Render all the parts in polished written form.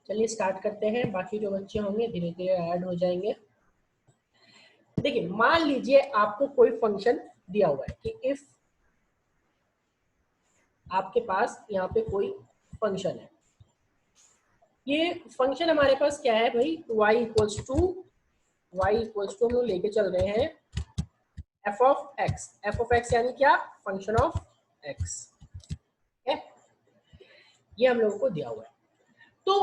चलिए स्टार्ट करते हैं, बाकी जो बच्चे होंगे धीरे धीरे ऐड हो जाएंगे। देखिए मान लीजिए आपको कोई फंक्शन दिया हुआ है कि इफ आपके पास यहाँ पे कोई फंक्शन है, ये फंक्शन हमारे पास क्या है भाई, y इक्वल्स टू हम लोग लेके चल रहे हैं f ऑफ x यानी क्या, फंक्शन ऑफ x है, ये हम लोगों को दिया हुआ है। तो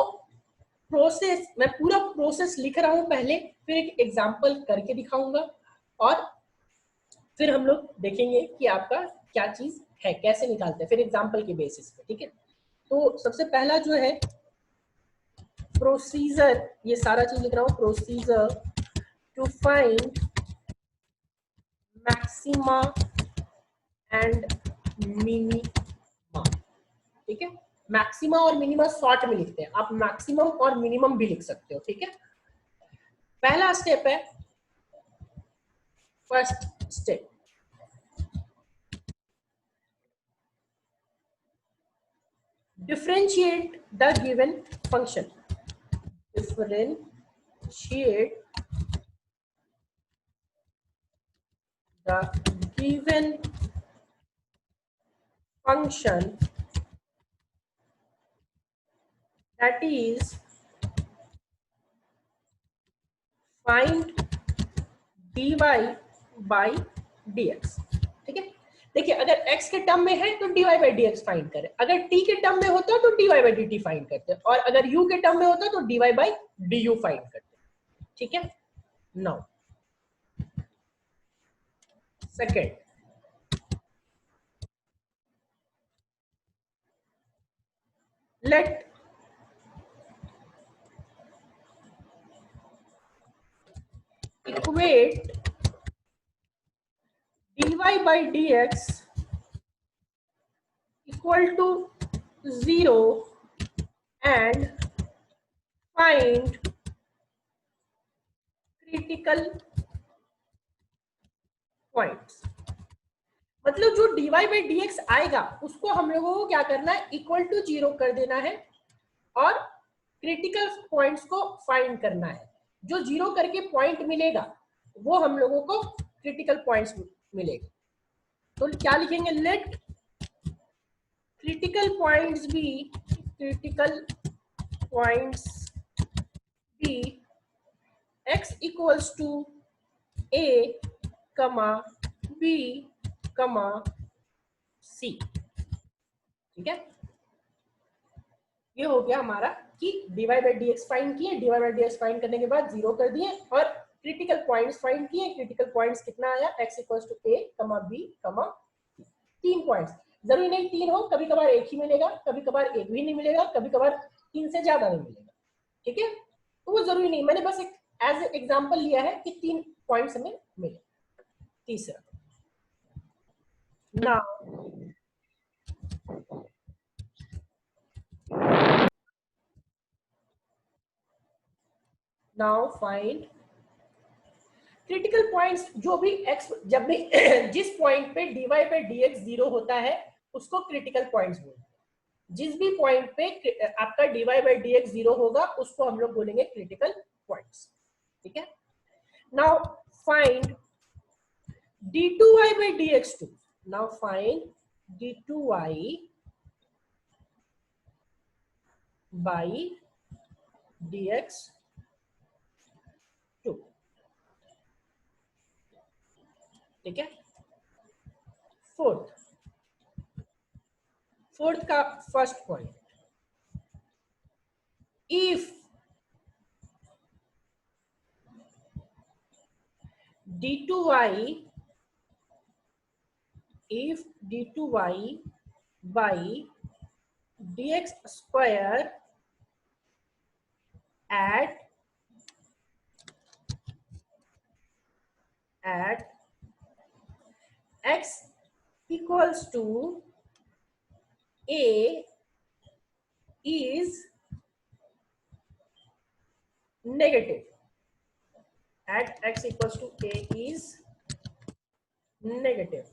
प्रोसेस, मैं पूरा प्रोसेस लिख रहा हूं पहले, फिर एक एग्जांपल करके दिखाऊंगा और फिर हम लोग देखेंगे कि आपका क्या चीज है, कैसे निकालते हैं, फिर एग्जांपल के बेसिस पे। ठीक है, तो सबसे पहला जो है प्रोसीजर, ये सारा चीज लिख रहा हूं, procedure to find maxima and minima. ठीक है, मैक्सिमा और मिनिमा शॉर्ट में लिखते हैं, आप मैक्सिमम और मिनिमम भी लिख सकते हो। ठीक है, पहला स्टेप है, first step, differentiate the given function, differentiate the given function that is find dy by dx। ठीक है, देखिए अगर x के टर्म में है तो dy by dx फाइंड करें, अगर t के टर्म में होता तो dy by dt फाइंड करते, और अगर u के टर्म में होता तो dy by du फाइंड करते। ठीक है, now second, let equate dy by dx equal to 0 and find critical points। मतलब जो dy by dx आएगा उसको हम लोगों को क्या करना है, इक्वल टू 0 कर देना है और क्रिटिकल पॉइंट्स को फाइंड करना है। जो 0 करके पॉइंट मिलेगा वो हम लोगों को क्रिटिकल पॉइंट्स मिलेगा। तो क्या लिखेंगे, let critical points be x equals to a comma b कमा c। ठीक है, ये हो गया हमारा कि dy by dx फाइंड किए, dy by dx फाइंड करने के बाद 0 कर दिए और क्रिटिकल पॉइंट्स फाइंड किए। क्रिटिकल पॉइंट्स कितना आया, x equals to a comma b कमा c। 3 पॉइंट्स, जरूरी नहीं 3 हो, कभी कभार एक ही मिलेगा, कभी कभार एक भी नहीं मिलेगा, कभी कभार 3 से ज्यादा नहीं मिलेगा। ठीक है, तो वो जरूरी नहीं, मैंने बस एक एज एग्जांपल लिया है कि 3 पॉइंट्स हमें मिले। तीसरा, नाउ फाइंड क्रिटिकल पॉइंट्स, जो भी x, जब भी जिस पॉइंट पे dy पे dx 0 होता है उसको क्रिटिकल पॉइंट्स बोलते हैं। जिस भी पॉइंट पे आपका dy by dx 0 होगा उसको हम लोग बोलेंगे क्रिटिकल पॉइंट्स। ठीक है, now find d2y by dx2। Now find d2y by dx2। ठीक है, फोर्थ का first point, if d2y by dx square at x equals to a is negative, at x equals to a is negative,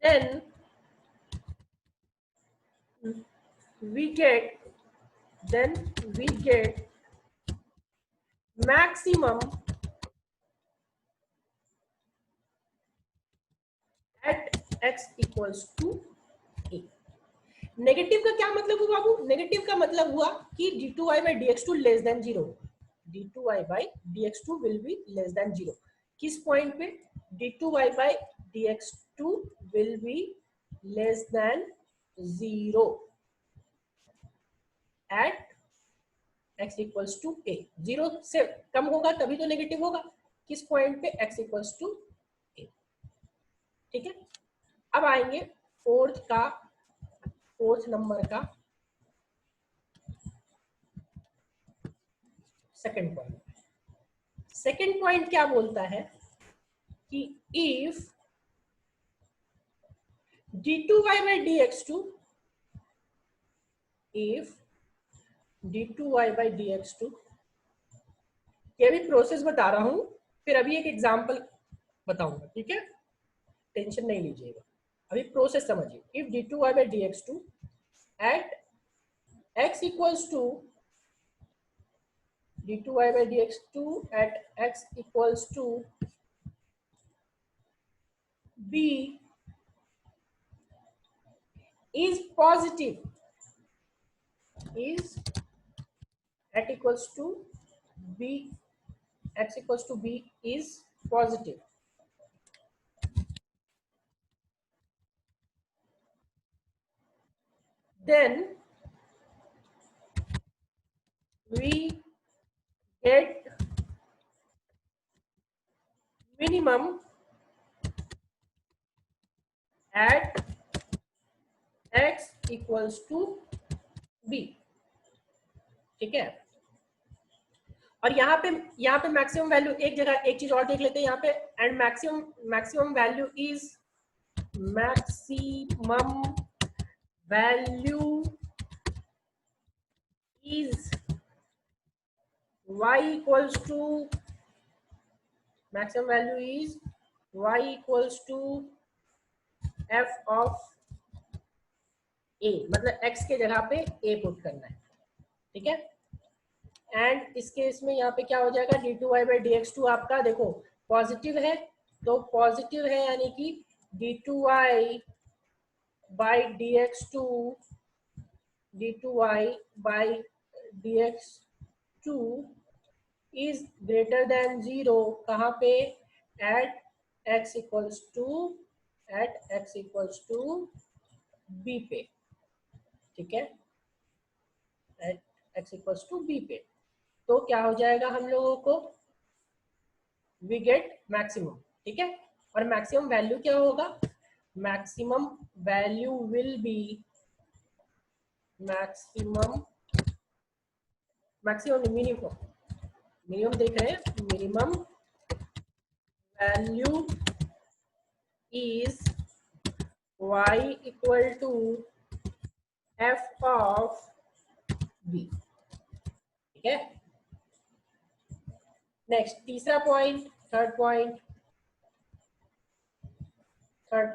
then we get maximum at x equals to a। Negative का क्या मतलब हुआ बाबू? Negative का मतलब हुआ कि d2y by dx2 less than 0, d2y by dx2 will be less than 0। किस point पे? d2y by dx2 will be less than 0 at x equals to a। 0 से कम होगा तभी तो नेगेटिव होगा। किस पॉइंट पे? x equals to a। ठीक है, अब आएंगे फोर्थ नंबर का सेकंड पॉइंट। सेकंड पॉइंट क्या बोलता है कि if d2y by dx2, if d2y by dx2, ये भी प्रोसेस बता रहा हूं, फिर अभी एक एग्जांपल बताऊंगा, ठीक है, टेंशन नहीं लीजिएगा, अभी प्रोसेस समझिए। If d2y by dx2 at x equals to d2y by dx2 at x equals to b is positive, is at equals to b, x equals to b is positive, then we get minimum at x equals to b। ठीक है, और यहाँ पे maximum value, एक जगह एक चीज और देख लेते हैं यहाँ पे, and maximum value is y equals to maximum value is y equals to f of a, मतलब x के जगह पे a पुट करना है। ठीक है, एंड इस केस में यहाँ पे क्या हो जाएगा, d2y by dx2 आपका देखो पॉजिटिव है, तो पॉजिटिव है यानी कि d2y by dx2 is greater than 0, कहाँ पे? at x equals to b पे। ठीक है, at x equals to b पे, तो क्या हो जाएगा हम लोगों को? We get maximum. ठीक है, और मैक्सिमम वैल्यू क्या होगा? Maximum value will be minimum देख रहे हैं, minimum value is y equal to f of b। ठीक है, नेक्स्ट तीसरा पॉइंट, थर्ड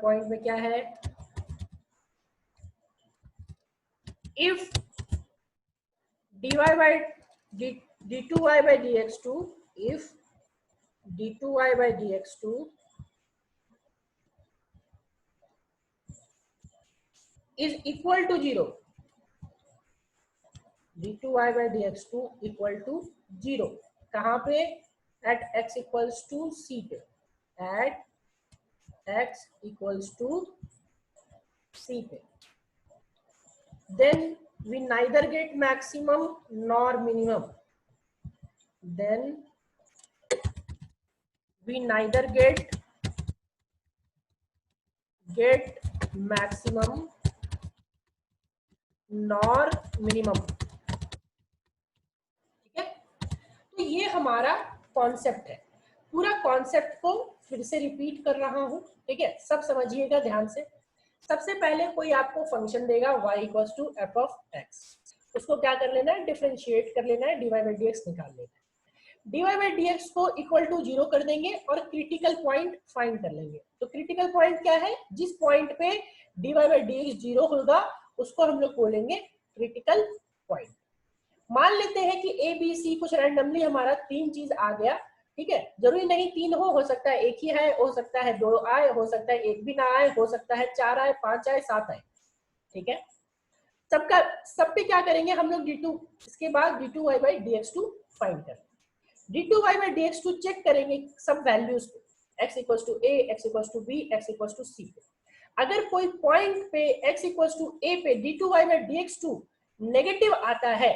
पॉइंट में क्या है? If dy by d2y by dx2, if d2y by dx2 is equal to 0, d2y by dx2 equal to 0, कहाँ पे? at x equals to c पे, at x equals to c पे, then we neither get maximum nor minimum, then we neither get maximum nor minimum। ठीक है, तो ये हमारा concept है। पूरा कॉन्सेप्ट को फिर से रिपीट कर रहा हूं, ठीक है, सब समझिएगा ध्यान से। सबसे पहले कोई आपको फंक्शन देगा y equals to f of x, उसको क्या कर लेना है? डिफरेंशिएट कर लेना है, dy बाई dx निकाल लेना है। dy बाई dx को इक्वल टू 0 कर देंगे और क्रिटिकल पॉइंट फाइंड कर लेंगे। तो क्रिटिकल पॉइंट क्या है? जिस पॉइंट पे dy बाई dx 0 होगा उसको हम लोग बोलेंगे क्रिटिकल पॉइंट। मान लेते हैं कि ए बी सी कुछ रैंडमली हमारा 3 चीज आ गया, ठीक है, जरूरी नहीं 3 हो सकता है एक ही है, हो सकता है 2 आए, हो सकता है एक भी ना आए, हो सकता है 4 आए, 5 आए, 7 आए, ठीक है। सबका सब पे क्या करेंगे हम लोग d2, इसके बाद d2y by dx2 फाइंड करेंगे। d2y by dx2 चेक करेंगे सब वैल्यूज को, x equals to a, x equals to b, x equals to c पे। अगर कोई पॉइंट पे x इक्वल्स टू a पे d2y by dx2 नेगेटिव आता है,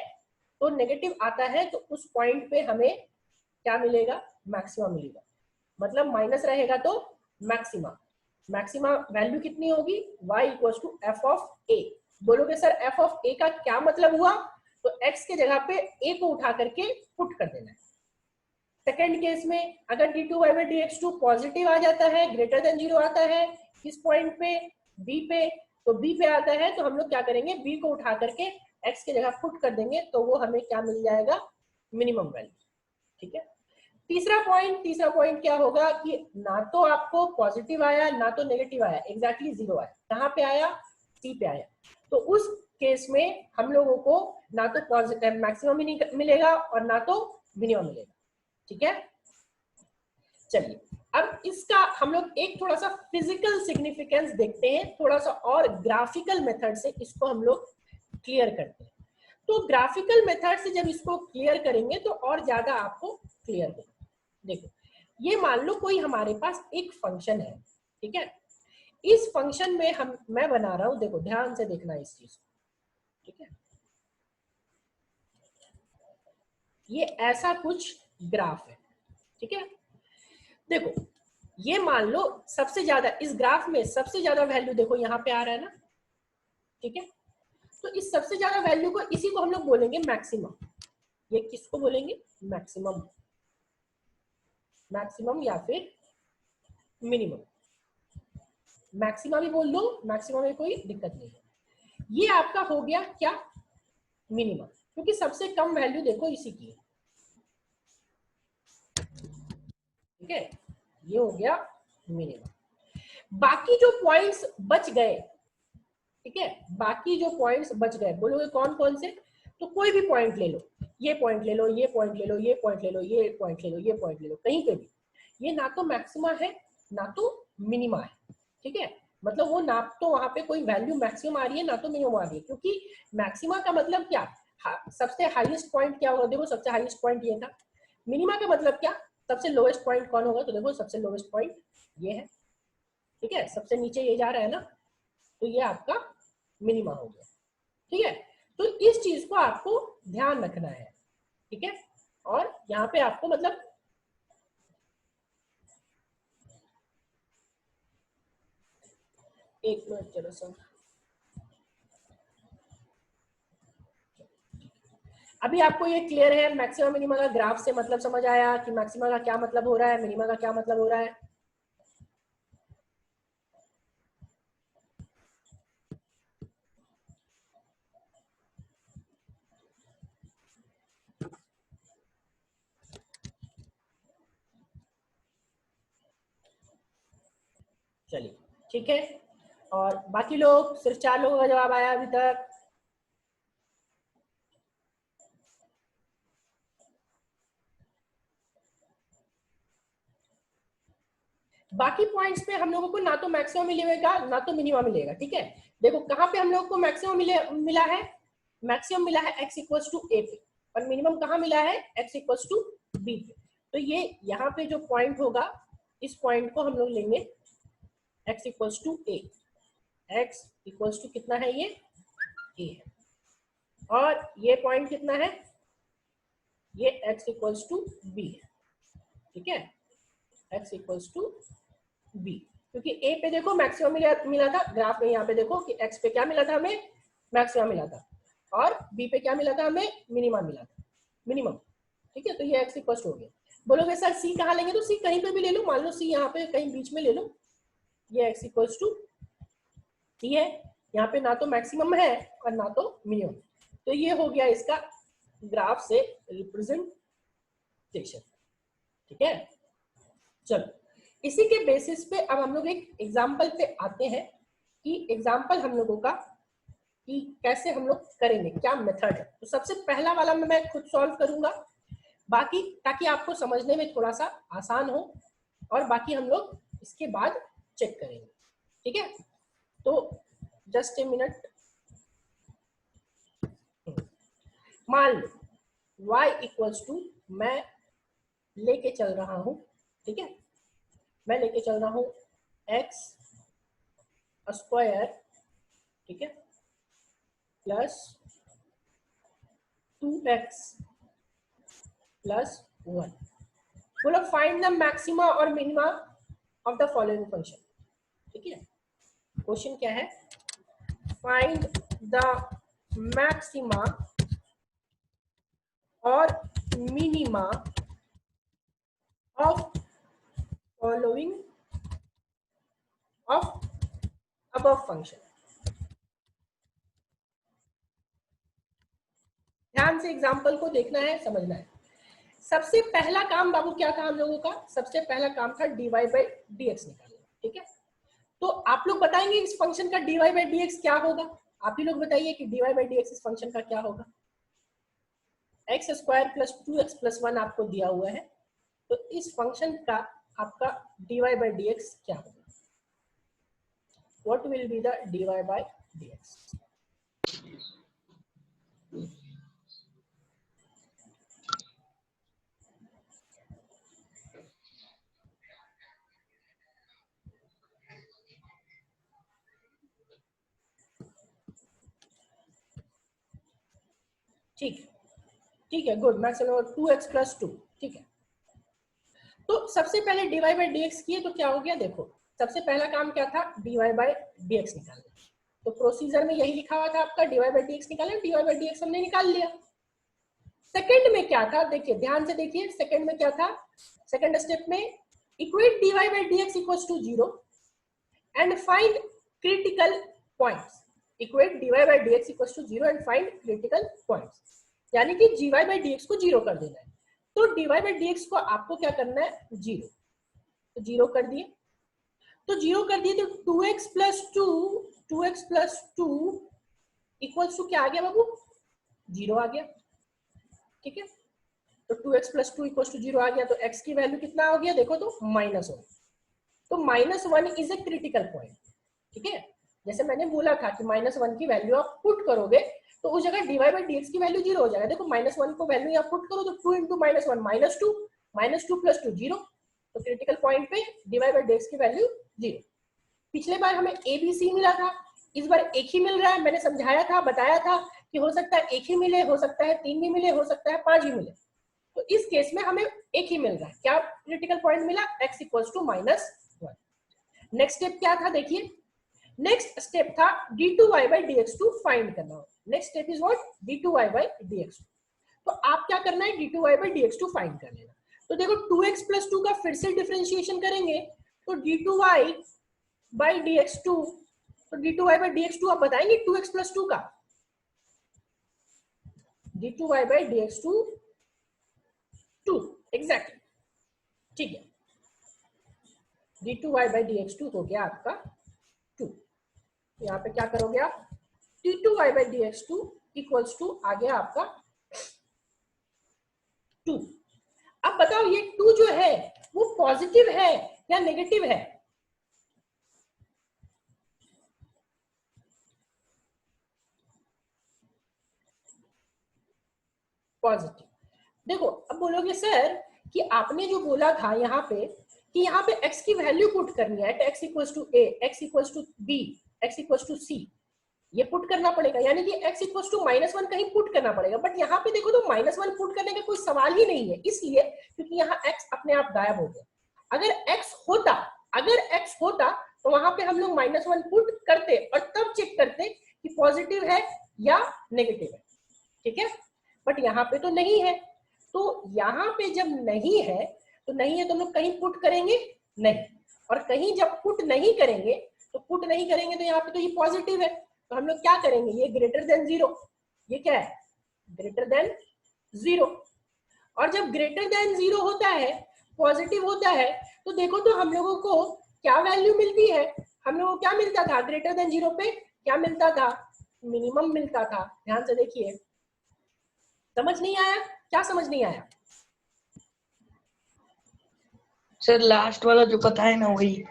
तो नेगेटिव आता है तो उस पॉइंट पे हमें क्या मिलेगा, मैक्सिमा मिलेगा। मतलब माइनस रहेगा तो मैक्सिमा, मैक्सिमा वैल्यू कितनी होगी, y equals to f of a। बोलोगे सर f ऑफ a का क्या मतलब हुआ, तो x के जगह पे a को उठा करके पुट कर देना है। सेकेंड केस में अगर d2y by dx2 पॉजिटिव आ जाता है, ग्रेटर देन 0 आता है किस पॉइंट पे, b पे, तो b पे आता है तो हम लोग क्या करेंगे, b को उठा करके x के जगह पुट कर देंगे, तो वो हमें क्या मिल जाएगा, मिनिमम वैल्यू, ठीक है। तीसरा पॉइंट क्या होगा कि ना तो आपको पॉजिटिव आया ना तो नेगेटिव आया, एग्जैक्टली 0 आया, कहाँ पे आया, सी पे आया। तो उस केस में हम लोगों को ना तो पॉजिटिव मैक्सिमम मिलेगा और ना तो मिनिमम मिलेगा, ठीक है। चलिए अब इसका हम लोग एक थोड़ा सा फिजिकल सिग्निफिकेंस देखते हैं, थोड़ा सा और ग्राफिकल मेथड से इसको हम लोग क्लियर करते हैं। तो ग्राफिकल मेथड से जब इसको क्लियर करेंगे तो और ज्यादा आपको क्लियर होगा। देखो ये मान लो कोई हमारे पास एक फंक्शन है, ठीक है, इस फंक्शन में मैं बना रहा हूं, देखो ध्यान से देखना इस चीज को, ठीक है। ये ऐसा कुछ ग्राफ है, ठीक है। देखो ये मान लो सबसे ज्यादा इस ग्राफ में सबसे ज्यादा वैल्यू देखो यहाँ पे आ रहा है ना, ठीक है। तो इस सबसे ज्यादा वैल्यू को, इसी को हम लोग बोलेंगे मैक्सिमम। ये किसको बोलेंगे, मैक्सिमम, मैक्सिमम या फिर मिनिमम, मैक्सिमम भी बोल दो, मैक्सिमम में कोई दिक्कत नहीं है। ये आपका हो गया क्या, मिनिमम, क्योंकि सबसे कम वैल्यू देखो इसी की है, ठीक है, ये हो गया मिनिमम। बाकी जो पॉइंट्स बच गए, ठीक है, बाकी जो पॉइंट्स बच गए, बोलोगे कौन कौन से, तो कोई भी पॉइंट ले लो, ये पॉइंट ले लो, ये पॉइंट ले लो, ये पॉइंट ले लो, ये पॉइंट ले लो, ये पॉइंट ले लो, कहीं पे भी, ये ना तो मैक्सिमा है ना तो मिनिमा है, ठीक है। मतलब वो ना तो वहां पे कोई वैल्यू मैक्सिमम आ रही है ना तो मिनिमम आ रही है, क्योंकि मैक्सिमा का मतलब क्या, सबसे हाईएस्ट पॉइंट क्या होगा, देखो सबसे हाईएस्ट पॉइंट ये था। मिनिमा का मतलब क्या, सबसे लोएस्ट पॉइंट कौन होगा, तो देखो सबसे लोएस्ट पॉइंट ये है, ठीक है, सबसे नीचे ये जा रहा है ना, तो ये आपका मिनिमा हो गया, ठीक है। तो इस चीज को आपको ध्यान रखना है, ठीक है। और यहाँ पे आपको मतलब एक मिनट चलो सर, अभी आपको ये क्लियर है मैक्सिमम मिनिमा का ग्राफ से मतलब समझ आया कि मैक्सिमा का क्या मतलब हो रहा है, मिनिमा का क्या मतलब हो रहा है। चलिए ठीक है, और बाकी लोग, सिर्फ 4 लोगों का जवाब आया अभी तक। बाकी पॉइंट्स पे हम लोगों को ना तो मैक्सिमम मिलेगा ना तो मिनिमम मिलेगा, ठीक है। देखो कहाँ पे हम लोग को मैक्सिमम मिला है, मैक्सिमम मिला है x इक्वल्स टू a पे, और मिनिमम कहाँ मिला है, x इक्वल्स टू b पे। तो ये यहाँ पे जो पॉइंट होगा, इस पॉइंट को हम लोग लेंगे x equals to a, x equals to कितना है, ये a है, और ये पॉइंट कितना है, ये x इक्वल्स टू b है, ठीक है, x इक्वल्स टू b, क्योंकि a पे देखो मैक्सिमम मिला था, ग्राफ में यहाँ पे देखो कि x पे क्या मिला था हमें, मैक्सिमम मिला था, और b पे क्या मिला था हमें, मिनिमम मिला था, मिनिमम, ठीक है। तो ये x इक्वल्स हो गया। बोलोगे सर c कहाँ लेंगे, तो c कहीं पे भी ले लो, मान लो c यहाँ पे कहीं बीच में ले लो, ये x इक्वल्स टू c है, यहाँ पे ना तो मैक्सिमम है और ना तो मिनिमम, तो ये हो गया इसका ग्राफ से रिप्रेजेंटेशन, ठीक है। चलो इसी के बेसिस पे अब हम लोग एक एग्जाम्पल पे आते हैं, कि एग्जाम्पल हम लोगों का कि कैसे हम लोग करेंगे, क्या मेथड है। तो सबसे पहला वाला मैं खुद सॉल्व करूंगा, बाकी ताकि आपको समझने में थोड़ा सा आसान हो, और बाकी हम लोग इसके बाद चेक करेंगे, ठीक है। तो जस्ट ए मिनट, मान लो y इक्वल्स टू, मैं लेके चल रहा हूं, ठीक है, मैं लेके चल रहा हूं x स्क्वायर, ठीक है, प्लस 2x प्लस 1। बोलो फाइंड द मैक्सिमा और minima of the following function, ठीक है। क्वेश्चन क्या है, फाइंड द मैक्सिमा और minima of following of above function. ध्यान से एग्जांपल को देखना है, समझना है। सबसे पहला काम बाबू क्या था हम लोगों का, सबसे पहला काम था dy बाई dx निकालना, ठीक है। तो आप लोग बताएंगे इस फंक्शन का dy बाई dx क्या होगा, आप ही लोग बताइए कि dy बाई dx इस फंक्शन का क्या होगा। X square plus 2x plus 1 आपको दिया हुआ है, तो इस फंक्शन का आपका dy बाई dx क्या होगा, what will be the dy by dx। ठीक है, गुड, मैक्सिमम 2x प्लस 2, ठीक है। तो सबसे पहले dy बाई dx किए तो क्या हो गया, देखो सबसे पहला काम क्या था, dy बाई dx निकालना। तो प्रोसीजर में यही लिखा हुआ था आपका, dy बाई dx निकालना, dy बाई dx हमने निकाल लिया। सेकंड में क्या था, देखिए ध्यान से देखिए, सेकंड में क्या था, सेकंड स्टेप में equate dy by dx equals to 0 and find critical points. Equate dy by dx equals to 0 and find critical points, यानी कि dy बाई dx को 0 कर देना है। तो dy बाई dx को आपको क्या करना है, 0, तो 0 कर दिए। तो 0 कर दिए तो 2x प्लस 2 इक्वल्स टू क्या आ गया बाबू, 0 आ गया, ठीक है। तो 2x प्लस 2 इक्वल्स टू 0 आ गया, तो x की वैल्यू कितना हो गया, देखो तो -1। तो -1 इज ए क्रिटिकल पॉइंट, ठीक है। जैसे मैंने बोला था कि -1 की वैल्यू आप पुट करोगे तो उस जगह dy बाई dx की वैल्यू 0 हो जाएगा। देखो -1 को वैल्यू आप पुट करो तो 2 इंटू -1 -2 प्लस 2 0, तो क्रिटिकल पॉइंट पे dy बाई dx की वैल्यू 0। पिछले बार हमें a b c मिला था, इस बार एक ही मिल रहा है। मैंने समझाया था, बताया था कि हो सकता है एक ही मिले, हो सकता है 3 भी मिले, हो सकता है 5 ही मिले। तो इस केस में हमें एक ही मिल रहा है, क्या क्रिटिकल पॉइंट मिला, x equals to -1। Next step क्या था, देखिए नेक्स्ट स्टेप था d2y by dx2 फाइंड करना। Next step is what, d2y by dx2। तो आप क्या करना है, d2y by dx2 फाइंड कर लेना। तो देखो 2x प्लस 2 का फिर से डिफरेंशिएशन करेंगे, तो d2y by dx2, तो d2y by dx2 आप बताएंगे 2x प्लस 2 का, d2y by dx2 2 एग्जैक्टली, ठीक है। d2y by dx2 हो गया आपका 2। यहाँ पे क्या करोगे आप, d2y by dx2 equals to आ गया आपका 2। अब बताओ ये 2 जो है वो पॉजिटिव है या नेगेटिव है, पॉजिटिव। देखो अब बोलोगे सर कि आपने जो बोला था यहाँ पे कि यहाँ पे x की वैल्यू पुट करनी है, x equals to a, x equals to b, x equals to c, ये पुट करना पड़ेगा, यानी कि x इक्वल्स टू -1 कहीं पुट करना पड़ेगा। बट यहाँ पे देखो तो -1 पुट करने का कोई सवाल ही नहीं है, इसलिए क्योंकि यहाँ x अपने आप गायब हो गया। अगर x होता तो वहां पे हम लोग -1 पुट करते और तब चेक करते कि पॉजिटिव है या नेगेटिव है, ठीक है। बट यहाँ पे तो नहीं है, तो यहाँ पे जब नहीं है तो हम लोग कहीं पुट करेंगे नहीं, और कहीं जब पुट नहीं करेंगे तो यहाँ पे तो ये पॉजिटिव है, तो हम लोग क्या करेंगे, ये ग्रेटर देन 0, ये क्या है ग्रेटर देन 0। और जब ग्रेटर देन 0 होता है, पॉजिटिव होता है, तो देखो तो हम लोगों को क्या वैल्यू मिलती है, हम लोगों को क्या मिलता था ग्रेटर देन 0 पे, क्या मिलता था मिनिमम मिलता था। ध्यान से देखिए, समझ नहीं आया? क्या समझ नहीं आया? सर लास्ट वाला जो बताए ना वही।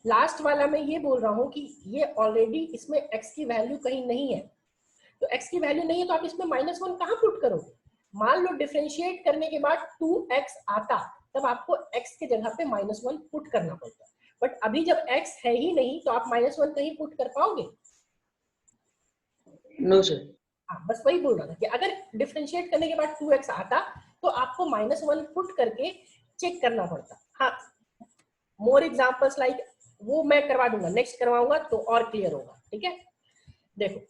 लास्ट वाला मैं ये बोल रहा हूँ कि ये ऑलरेडी इसमें x की वैल्यू कहीं नहीं है, तो x की वैल्यू नहीं है तो आप इसमें -1 कहाँ पुट करोगे? मान लो डिफरेंशिएट करने के बाद 2x आता, तब आपको x के जगह पे -1 पुट करना पड़ता, बट अभी जब x है ही नहीं तो आप -1 कहीं पुट कर पाओगे? No sir. हाँ, बस वही बोल रहा था कि अगर डिफरेंशिएट करने के बाद 2x आता तो आपको -1 पुट करके चेक करना पड़ता। हाँ, मोर एग्जांपल्स लाइक वो मैं करवा दूंगा, नेक्स्ट करवाऊंगा तो और क्लियर होगा। ठीक है, देखो,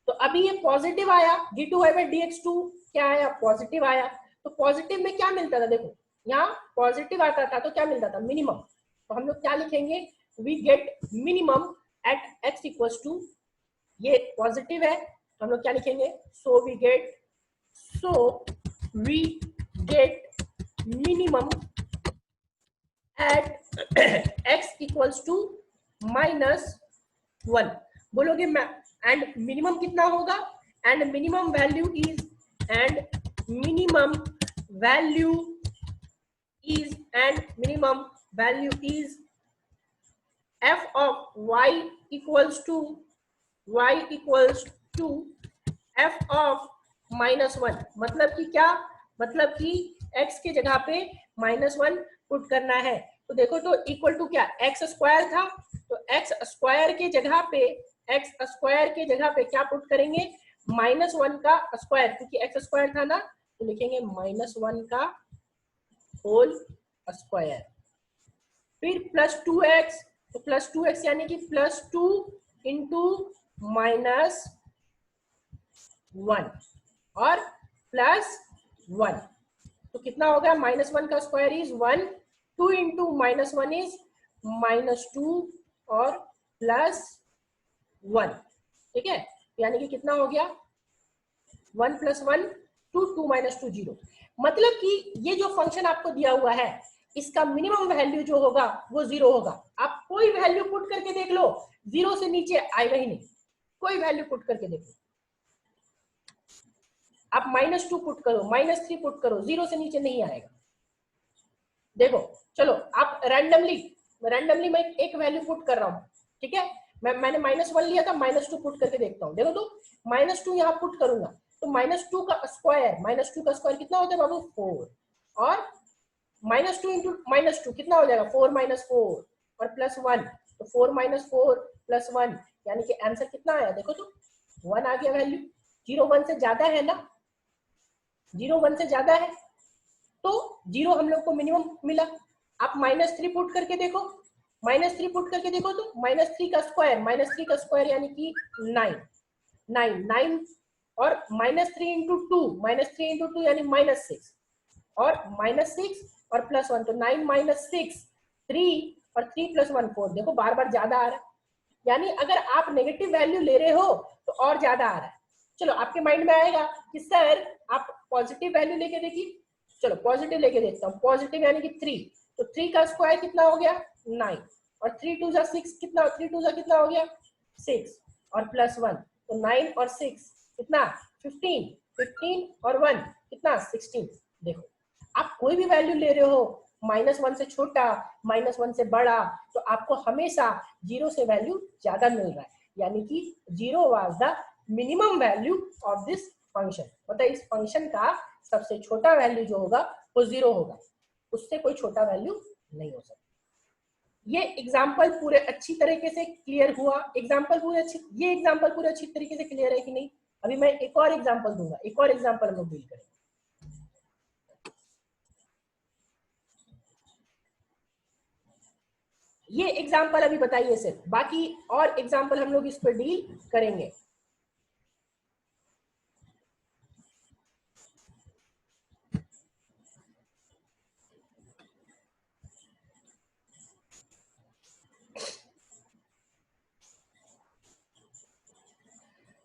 तो अभी ये पॉजिटिव आया, d2/dx2 क्या आया? पॉजिटिव आया। तो पॉजिटिव में क्या मिलता था? देखो, यहाँ पॉजिटिव आता था तो क्या मिलता था? मिनिमम। तो हम लोग क्या लिखेंगे? We get minimum at x equals to, ये पॉजिटिव है तो हम लोग क्या लिखेंगे? So we get minimum at x equals to -1। बोलोगे मैं, एंड मिनिमम कितना होगा? And minimum value is f of y equals to f of -1। मतलब कि क्या? मतलब कि x के जगह पे -1 पुट करना है। तो देखो, तो इक्वल टू क्या? x स्क्वायर था, तो x स्क्वायर के जगह पे क्या पुट करेंगे? -1 का स्क्वायर, क्योंकि x स्क्वायर था ना, तो लिखेंगे -1 का होल स्क्वायर, फिर +2x, तो +2x यानी कि +2 इंटू -1 और +1, तो कितना हो गया? -1 का स्क्वायर इज 1, 2 इंटू -1 इज -2 और +1। ठीक है, यानी कि कितना हो गया? 1 + 1 2, 2 - 2 0। मतलब कि ये जो फंक्शन आपको दिया हुआ है, इसका मिनिमम वैल्यू जो होगा वो 0 होगा। आप कोई वैल्यू पुट करके देख लो, 0 से नीचे आएगा ही नहीं। कोई वैल्यू पुट करके देखो, आप -2 पुट करो, -3 पुट करो, 0 से नीचे नहीं आएगा। देखो, चलो आप रैंडमली मैं एक वैल्यू पुट कर रहा हूँ। ठीक है, मैंने -1 लिया था, -2 पुट करके देखता हूँ। देखो, तो -2 यहाँ पुट करूंगा तो -2 का स्क्वायर कितना होता है बाबू? 4, और -2 इंटू -2 कितना हो जाएगा? 4 - 4 और +1, तो 4 - 4 +1, यानी कि आंसर कितना आया? देखो तो 1 आ गया वैल्यू। 0 1 से ज्यादा है ना? 0 1 से ज्यादा है तो 0 हम लोग को मिनिमम मिला। आप -3 पुट करके देखो, -3 पुट करके देखो तो -3 का स्क्वायर यानी कि 9, 9 और -3 इंटू 2, यानी -6, और -6 और +1, तो 9 - 6 3, और 3 + 1 4। देखो, बार बार ज्यादा आ रहा है, यानी अगर आप नेगेटिव वैल्यू ले रहे हो तो और ज्यादा आ रहा है। चलो, आपके माइंड में आएगा कि सर आप पॉजिटिव वैल्यू लेके देखिए। चलो पॉजिटिव लेके देखता हूँ। पॉजिटिव यानी कि 3, तो 3 का स्क्वायर कितना हो गया? 9, और 3 2 जा 6, कितना? 3 2 जा कितना हो गया? 6, और +1, तो 9 और 6 कितना? 15, 15 और 1 कितना? 16। देखो, आप कोई भी वैल्यू ले रहे हो, -1 से छोटा, -1 से बड़ा, तो आपको हमेशा 0 से वैल्यू ज्यादा मिल रहा है, यानी कि 0 was the minimum value of this function. मतलब इस फंक्शन का सबसे छोटा वैल्यू जो होगा वो 0 होगा, उससे कोई छोटा वैल्यू नहीं हो सकता। ये एग्जाम्पल पूरे अच्छी तरीके से क्लियर हुआ? ये एग्जाम्पल पूरे अच्छी तरीके से क्लियर है कि नहीं? अभी मैं एक और एग्जाम्पल दूंगा, एक और एग्जाम्पल हम लोग डील करेंगे। ये एग्जाम्पल अभी बताइए सिर्फ, बाकी और एग्जाम्पल हम लोग इस पर डील करेंगे।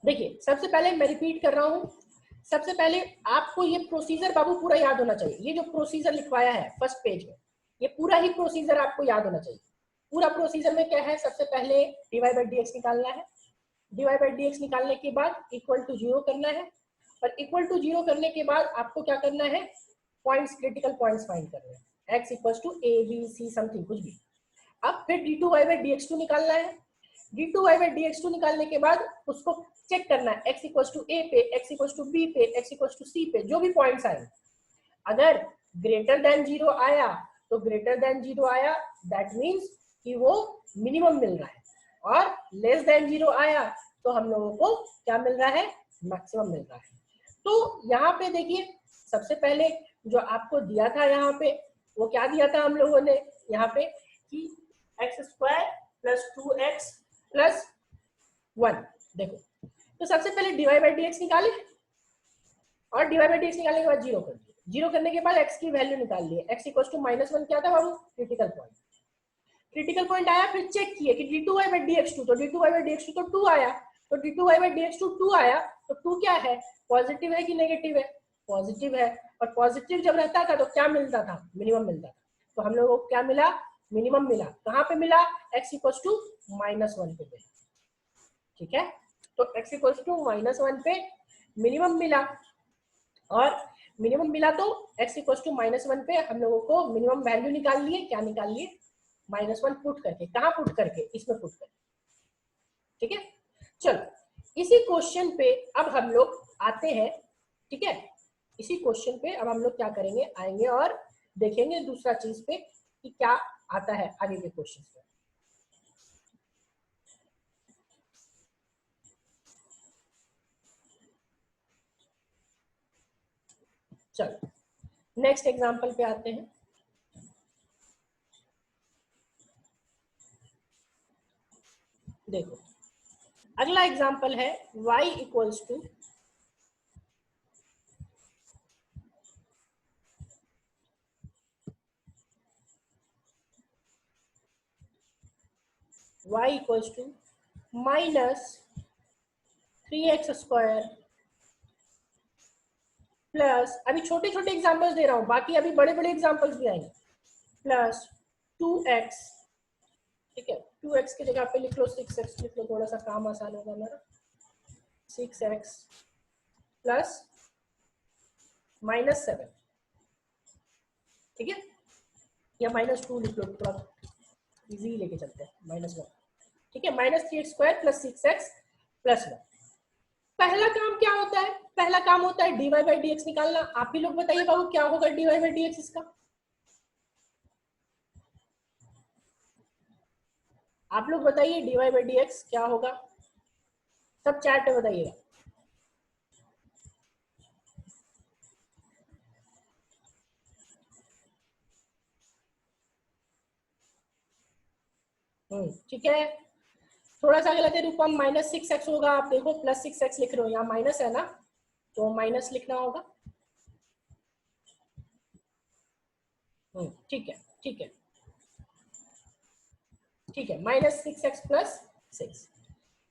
देखिए, सबसे पहले मैं रिपीट कर रहा हूं, सबसे पहले आपको ये प्रोसीजर बाबू पूरा याद होना चाहिए। ये जो प्रोसीजर लिखवाया है फर्स्ट पेज में, ये पूरा ही प्रोसीजर आपको याद होना चाहिए। पूरा प्रोसीजर में क्या है? सबसे पहले dy/dx निकालना है, dy बाई dx निकालने के बाद इक्वल टू 0 करना है, और इक्वल टू 0 करने के बाद आपको क्या करना है, पॉइंट्स, क्रिटिकल पॉइंट्स फाइंड करना है, x equal to a b c something कुछ भी। अब फिर d2y बाई dx2 निकालना है, d2y बाई dx2 निकालने के बाद उसको चेक करना है x इक्वल टू a पे, x इक्वल टू b पे, x इक्वल टू c पे, जो भी पॉइंट्स आए, अगर ग्रेटर देन 0 आया तो ग्रेटर देन 0 आया, दैट मीन्स कि वो मिनिमम मिल रहा है, और लेस देन 0 आया तो हम लोगों को क्या मिल रहा है, मैक्सिमम मिल रहा है। तो यहाँ पे देखिए, सबसे पहले जो आपको दिया था यहाँ पे, वो क्या दिया था हम लोगों ने यहाँ पे कि x square plus 2x plus 1। देखो, तो सबसे पहले dy बाई dx निकाले, और dy बाई dx निकालने के बाद 0 कर दिया, 0 करने के बाद x की वैल्यू निकाल लिए, x इक्वल टू -1 क्या था बाबू, क्रिटिकल पॉइंट। क्रिटिकल पॉइंट आया, फिर चेक किए कि d2y बाई dx2, तो d2y बाई dx2 तो 2 आया, तो d2y बाई dx2 2 आया, तो 2 क्या है, पॉजिटिव है कि नेगेटिव है, पॉजिटिव है, और पॉजिटिव जब रहता था तो क्या मिलता था, मिनिमम मिलता था, तो हम लोगों को क्या मिला, मिनिमम मिला। कहाँ पे मिला, x इक्वल टू -1 पे मिला, ठीक है, तो x इक्वल टू -1 पे मिनिमम मिला, और मिनिमम मिला तो x इक्वल टू -1 पे हम लोगों को मिनिमम वैल्यू निकाल लिए, क्या निकाल लिए, -1 पुट करके, कहाँ पुट करके, इसमें पुट करके, ठीक है। चलो इसी क्वेश्चन पे अब हम लोग आते हैं, ठीक है, इसी क्वेश्चन पे अब हम लोग क्या करेंगे, आएंगे और देखेंगे दूसरा चीज पे कि क्या आता है आगे के क्वेश्चन पे। चलो नेक्स्ट एग्जांपल पे आते हैं। देखो अगला एग्जांपल है y equals to y equals to -3x square plus, अभी छोटे छोटे एग्जांपल्स दे रहा हूं, बाकी अभी बड़े बड़े एग्जांपल्स भी आएंगे, प्लस 2x, ठीक है, 2x की जगह पे लिख लो 6x, लिख लो, थोड़ा सा काम आसान होगा मेरा, 6x प्लस -7, ठीक है, या -2 लिख लो, थोड़ा इजी लेके चलते हैं, -1, ठीक है, -3x square plus 6x plus 1। पहला काम क्या होता है, पहला काम होता है dy बाई dx निकालना। आप ही लोग बताइए बाबू क्या होगा dy बाई dx इसका, आप लोग बताइए dy बाई dx क्या होगा, सब चैट में बताइएगा। ठीक है, थोड़ा सा गलत है रूपम, -6x होगा, आप देखो +6x लिख रहे हो, यहाँ माइनस है ना, तो माइनस लिखना होगा। ठीक है, ठीक है, ठीक है, -6x प्लस 6,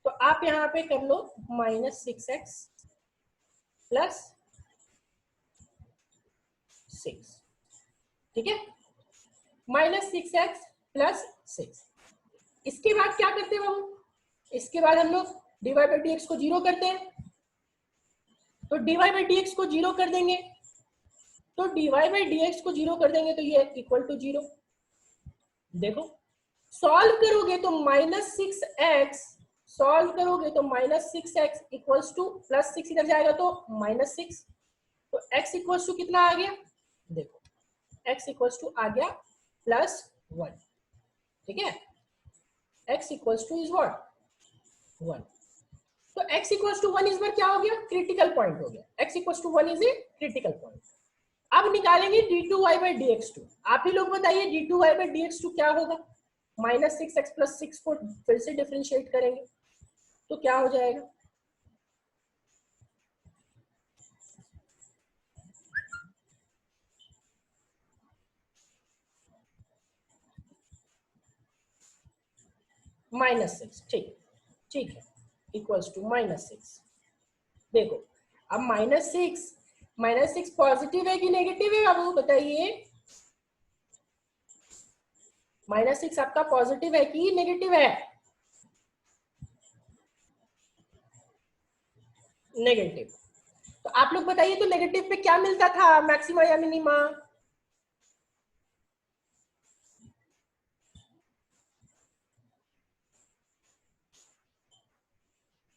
तो आप यहाँ पे कर लो -6x प्लस 6, ठीक है, -6x प्लस 6। इसके बाद क्या करते हैं बाबू, इसके बाद हम लोग dy बाई dx को 0 करते हैं, तो dy बाई dx को 0 कर देंगे, तो dy बाई dx को 0 कर देंगे तो ये इक्वल टू 0। देखो सॉल्व करोगे तो -6x, सॉल्व करोगे तो -6x इक्वल्स टू +6 इधर जाएगा तो -6, तो x इक्वल्स टू कितना आ गया, देखो x इक्वल्स टू आ गया +1, ठीक है, x equals two is what 1, तो x इक्वल्स टू 1 इस बार क्या हो गया, क्रिटिकल पॉइंट हो गया, x equals to 1 is a critical point. अब निकालेंगे d2y बाई dx2, आप ही लोग बताइए d2y बाई dx2 क्या होगा, -6x प्लस 6 को फिर से डिफरेंशिएट करेंगे तो क्या हो जाएगा, -6, ठीक, ठीक है, इक्वल्स टू -6। देखो अब -6 पॉजिटिव है कि नेगेटिव है, अब बताइए, -6 आपका पॉजिटिव है कि नेगेटिव है, नेगेटिव। तो आप लोग बताइए तो नेगेटिव पे क्या मिलता था, मैक्सिमा या मिनिमा?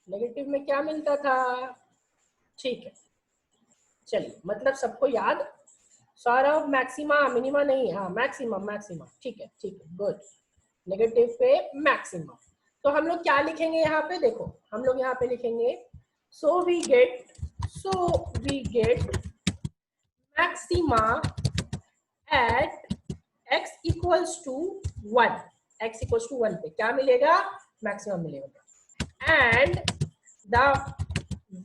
नेगेटिव में क्या मिलता था? ठीक है, चलिए, मतलब सबको याद। सौरभ मैक्सिमा, मिनिमा नहीं, हाँ मैक्सिमम, मैक्सिमम, ठीक है, ठीक है, गुड। नेगेटिव पे मैक्सिमम। तो हम लोग क्या लिखेंगे यहाँ पे, देखो हम लोग यहाँ पे लिखेंगे so we get maxima at x equals to 1। x equals to 1 पे क्या मिलेगा? मैक्सिमम मिलेगा। And the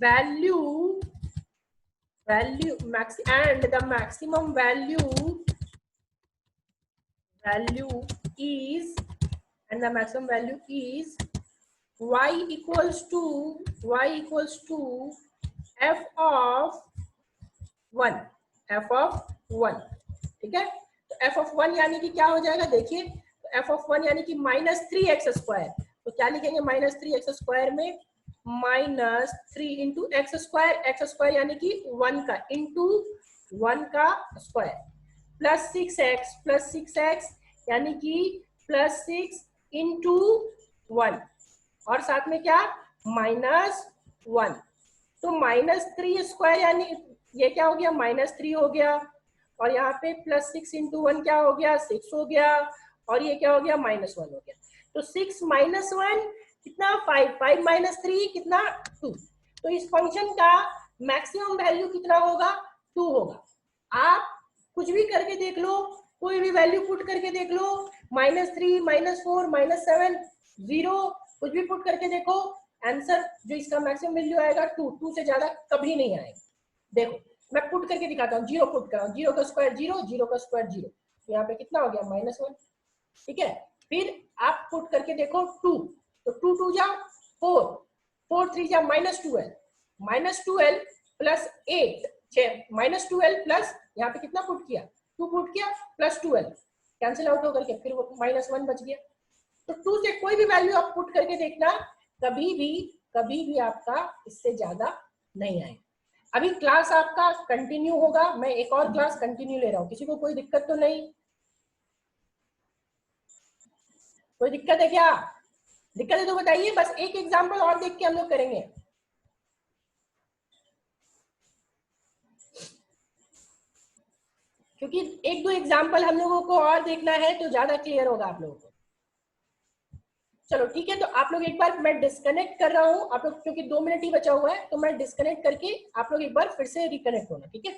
value and the maximum value is y equals to f of 1, f of 1, ठीक है। तो f of 1 यानी कि क्या हो जाएगा, देखिए, तो f of 1 यानी कि -3x²। तो क्या लिखेंगे -3x² में? -3 इंटू x² यानी कि 1 का इंटू 1 का स्क्वायर, प्लस 6x यानी कि +6 इंटू 1, और साथ में क्या, -1। तो -3² यानी ये क्या हो गया, -3 हो गया, और यहाँ पे +6 इंटू 1 क्या हो गया, 6 हो गया, और ये क्या हो गया, -1 हो गया। तो 6 - 1 कितना, 5, 5 - 3 कितना, 2। तो इस फंक्शन का मैक्सिमम वैल्यू कितना होगा, 2 होगा। आप कुछ भी करके देख लो, कोई भी वैल्यू पुट करके देख लो, -3, -4, -7, 0, कुछ भी पुट करके देखो, आंसर जो इसका मैक्सिमम वैल्यू आएगा 2 से ज्यादा कभी नहीं आएगा। देखो मैं पुट करके दिखाता हूँ, 0 पुट कर रहा हूँ, 0 का स्क्वायर 0, 0 का स्क्वायर 0, तो यहाँ पे कितना हो गया, -1, ठीक है। फिर आप पुट करके देखो 2, तो 2 2 जा 4, 4 3 जा -12, -12 प्लस 8, -12 प्लस यहाँ पे कितना पुट किया, 2 पुट किया, +12 कैंसिल आउट होकर के फिर वो -1 बच गया। तो 2 से कोई भी वैल्यू आप पुट करके देखना, कभी भी आपका इससे ज्यादा नहीं आएगा। अभी क्लास आपका कंटिन्यू होगा, मैं एक और क्लास कंटिन्यू ले रहा हूँ, किसी को कोई दिक्कत तो नहीं? कोई दिक्कत है क्या? दिक्कत है तो बताइए, बस एक एग्जांपल और देख के हम लोग करेंगे। क्योंकि 1-2 एग्जांपल हम लोगों को और देखना है तो ज्यादा क्लियर होगा आप लोगों को। चलो ठीक है, तो आप लोग एक बार, मैं डिस्कनेक्ट कर रहा हूँ आप लोग, क्योंकि 2 मिनट ही बचा हुआ है, तो मैं डिस्कनेक्ट करके आप लोग एक बार फिर से रिकनेक्ट होना, ठीक है।